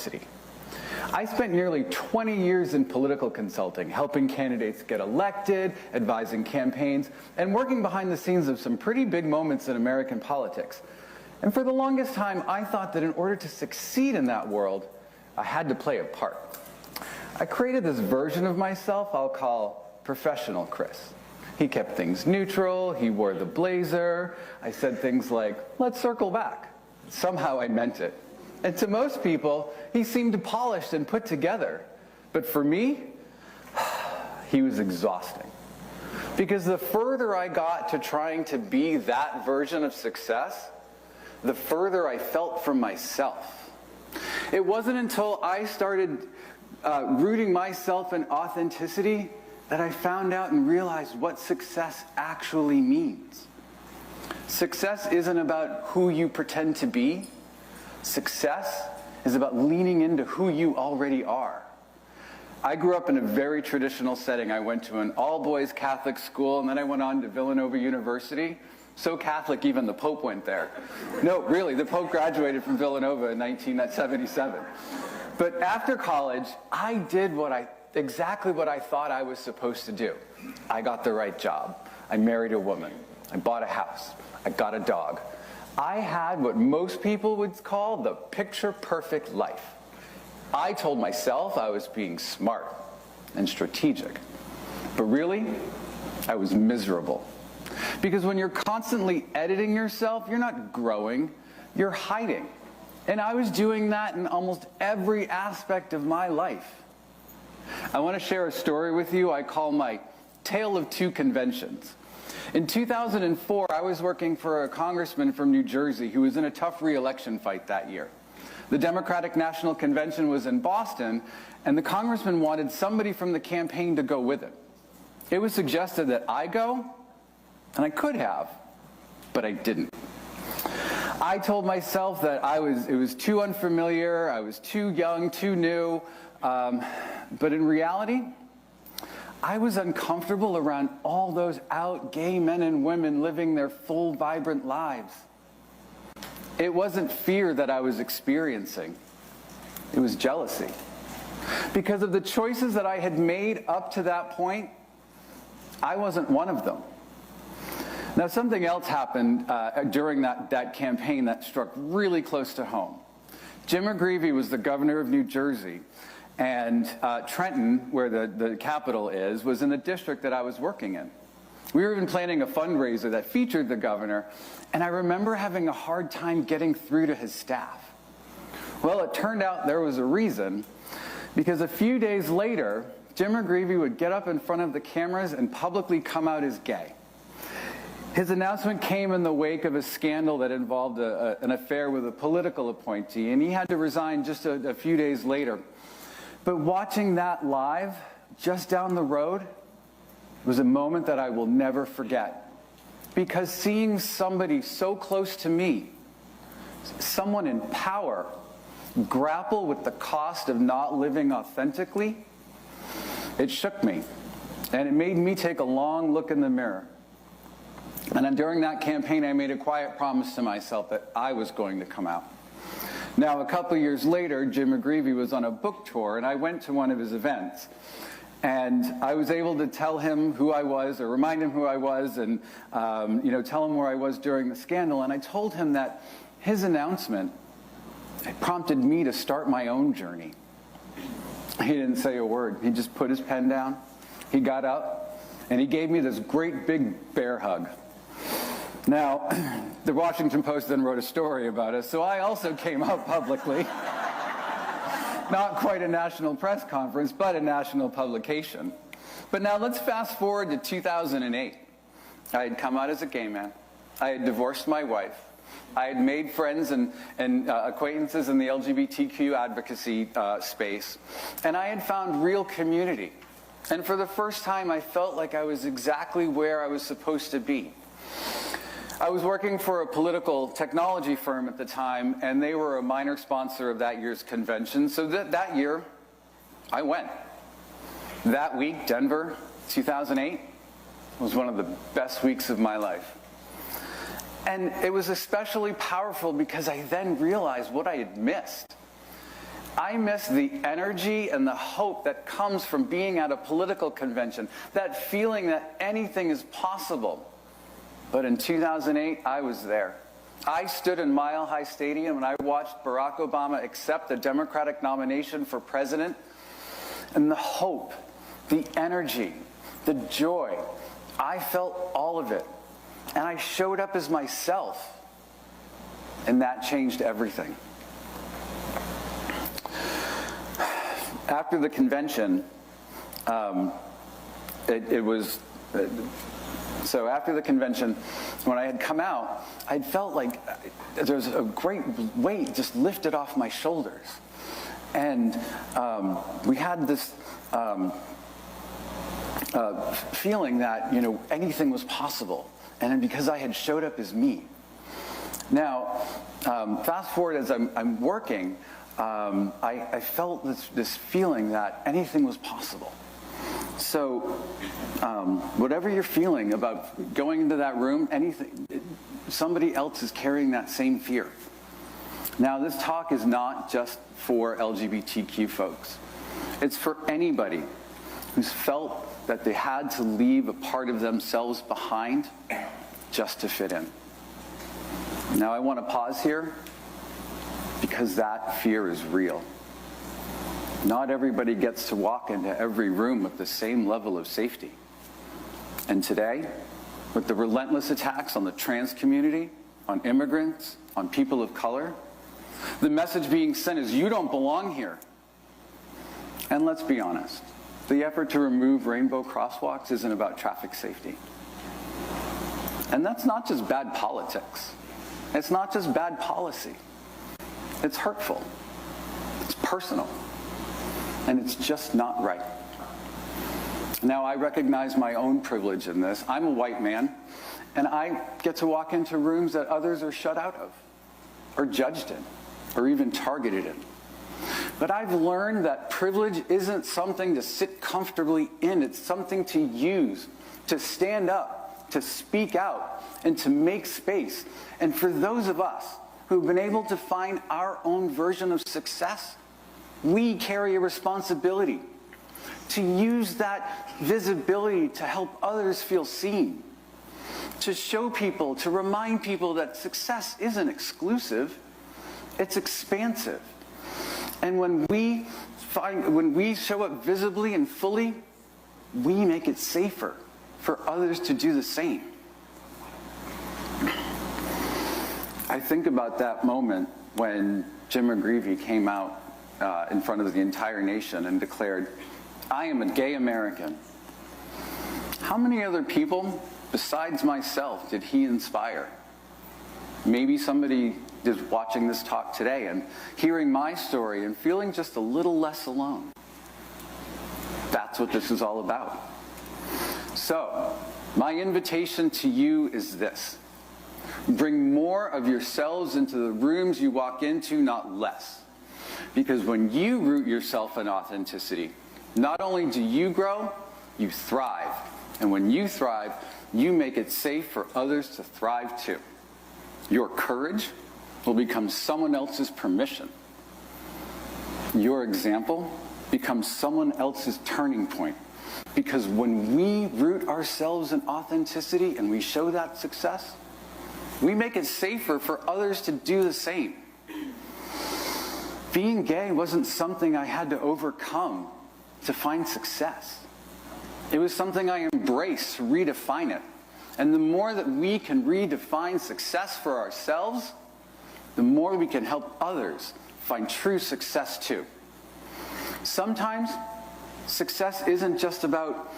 University. I spent nearly 20 years in political consulting, helping candidates get elected, advising campaigns, and working behind the scenes of some pretty big moments in American politics. And for the longest time, I thought that in order to succeed in that world, I had to play a part. I created this version of myself I'll call Professional Chris. He kept things neutral, he wore the blazer, I said things like, let's circle back. Somehow I meant it. And to most people, he seemed polished and put together. But for me, he was exhausting. Because the further I got to trying to be that version of success, the further I felt from myself. It wasn't until I started rooting myself in authenticity that I found out and realized what success actually means. Success isn't about who you pretend to be. Success is about leaning into who you already are. I grew up in a very traditional setting. I went to an all-boys Catholic school, and then I went on to Villanova University. So Catholic, even the Pope went there. No, really, the Pope graduated from Villanova in 1977. But after college, I did exactly what I thought I was supposed to do. I got the right job. I married a woman. I bought a house. I got a dog. I had what most people would call the picture-perfect life. I told myself I was being smart and strategic. But really, I was miserable. Because when you're constantly editing yourself, you're not growing, you're hiding. And I was doing that in almost every aspect of my life. I want to share a story with you I call my Tale of Two Conventions. In 2004, I was working for a congressman from New Jersey who was in a tough re-election fight that year. The Democratic National Convention was in Boston, and the congressman wanted somebody from the campaign to go with him. It was suggested that I go, and I could have, but I didn't. I told myself that it was too unfamiliar, I was too young, too new, but in reality, I was uncomfortable around all those out gay men and women living their full, vibrant lives. It wasn't fear that I was experiencing. It was jealousy. Because of the choices that I had made up to that point, I wasn't one of them. Now, something else happened during that campaign that struck really close to home. Jim McGreevey was the governor of New Jersey. And Trenton, where the capital is, was in the district that I was working in. We were even planning a fundraiser that featured the governor, and I remember having a hard time getting through to his staff. Well, it turned out there was a reason, because a few days later, Jim McGreevey would get up in front of the cameras and publicly come out as gay. His announcement came in the wake of a scandal that involved an affair with a political appointee, and he had to resign just a few days later. But watching that live, just down the road, was a moment that I will never forget. Because seeing somebody so close to me, someone in power, grapple with the cost of not living authentically, it shook me. And it made me take a long look in the mirror. And then during that campaign, I made a quiet promise to myself that I was going to come out. Now, a couple years later, Jim McGreevey was on a book tour, and I went to one of his events. And I was able to tell him who I was, or remind him who I was, and tell him where I was during the scandal. And I told him that his announcement prompted me to start my own journey. He didn't say a word. He just put his pen down. He got up, and he gave me this great big bear hug. Now, the Washington Post then wrote a story about us, so I also came out publicly. Not quite a national press conference, but a national publication. But now let's fast forward to 2008. I had come out as a gay man. I had divorced my wife. I had made friends and acquaintances in the LGBTQ advocacy space. And I had found real community. And for the first time, I felt like I was exactly where I was supposed to be. I was working for a political technology firm at the time, and they were a minor sponsor of that year's convention. So that year, I went. That week, Denver, 2008, was one of the best weeks of my life. And it was especially powerful because I then realized what I had missed. I miss the energy and the hope that comes from being at a political convention, that feeling that anything is possible. But in 2008, I was there. I stood in Mile High Stadium and I watched Barack Obama accept the Democratic nomination for president. And the hope, the energy, the joy, I felt all of it. And I showed up as myself. And that changed everything. After the convention, so after the convention, when I had come out, I felt like there was a great weight just lifted off my shoulders. And we had this feeling that, anything was possible. And then because I had showed up as me. Now, fast forward as I'm working, I felt this feeling that anything was possible. So whatever you're feeling about going into that room, somebody else is carrying that same fear. Now, this talk is not just for LGBTQ folks. It's for anybody who's felt that they had to leave a part of themselves behind just to fit in. Now, I want to pause here because that fear is real. Not everybody gets to walk into every room with the same level of safety. And today, with the relentless attacks on the trans community, on immigrants, on people of color, the message being sent is, you don't belong here. And let's be honest, the effort to remove rainbow crosswalks isn't about traffic safety. And that's not just bad politics. It's not just bad policy. It's hurtful. It's personal. And it's just not right. Now, I recognize my own privilege in this. I'm a white man, and I get to walk into rooms that others are shut out of, or judged in, or even targeted in. But I've learned that privilege isn't something to sit comfortably in. It's something to use, to stand up, to speak out, and to make space. And for those of us who've been able to find our own version of success, we carry a responsibility to use that visibility to help others feel seen, to show people, to remind people that success isn't exclusive, it's expansive. And when we show up visibly and fully, we make it safer for others to do the same. I think about that moment when Jim McGreevey came out in front of the entire nation and declared, "I am a gay American." How many other people besides myself did he inspire? Maybe somebody is watching this talk today and hearing my story and feeling just a little less alone. That's what this is all about. So, my invitation to you is this. Bring more of yourselves into the rooms you walk into, not less. Because when you root yourself in authenticity, not only do you grow, you thrive. And when you thrive, you make it safe for others to thrive too. Your courage will become someone else's permission. Your example becomes someone else's turning point. Because when we root ourselves in authenticity and we show that success, we make it safer for others to do the same. Being gay wasn't something I had to overcome to find success. It was something I embraced to redefine it. And the more that we can redefine success for ourselves, the more we can help others find true success too. Sometimes success isn't just about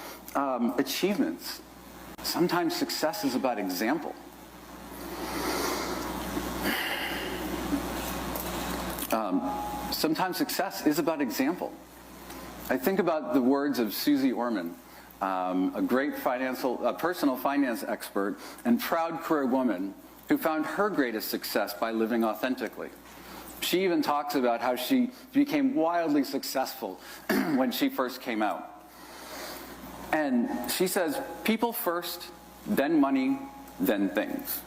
achievements. Sometimes success is about example. Sometimes success is about example. I think about the words of Susie Orman, a great personal finance expert and proud career woman who found her greatest success by living authentically. She even talks about how she became wildly successful when she first came out. And she says, people first, then money, then things.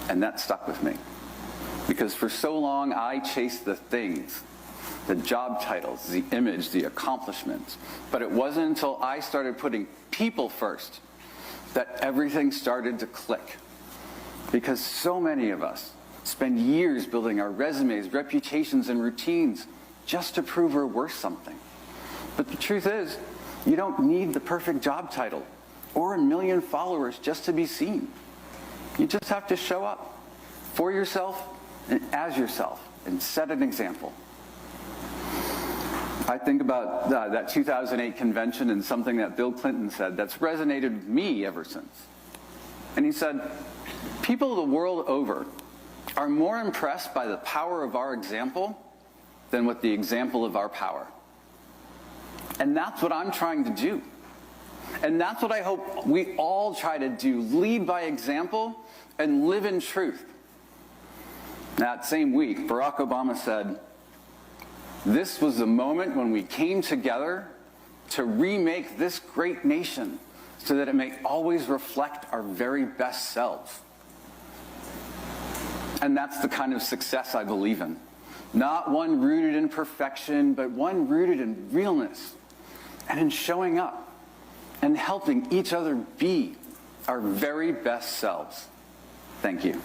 And that stuck with me. Because for so long, I chased the things. the job titles, the image, the accomplishments. But it wasn't until I started putting people first that everything started to click. Because so many of us spend years building our resumes, reputations, and routines just to prove we're worth something. But the truth is, you don't need the perfect job title or 1 million followers just to be seen. You just have to show up for yourself and as yourself and set an example. I think about that 2008 convention and something that Bill Clinton said that's resonated with me ever since. And he said, people the world over are more impressed by the power of our example than with the example of our power. And that's what I'm trying to do. And that's what I hope we all try to do, lead by example and live in truth. That same week, Barack Obama said, this was the moment when we came together to remake this great nation so that it may always reflect our very best selves. And that's the kind of success I believe in. Not one rooted in perfection, but one rooted in realness and in showing up and helping each other be our very best selves. Thank you.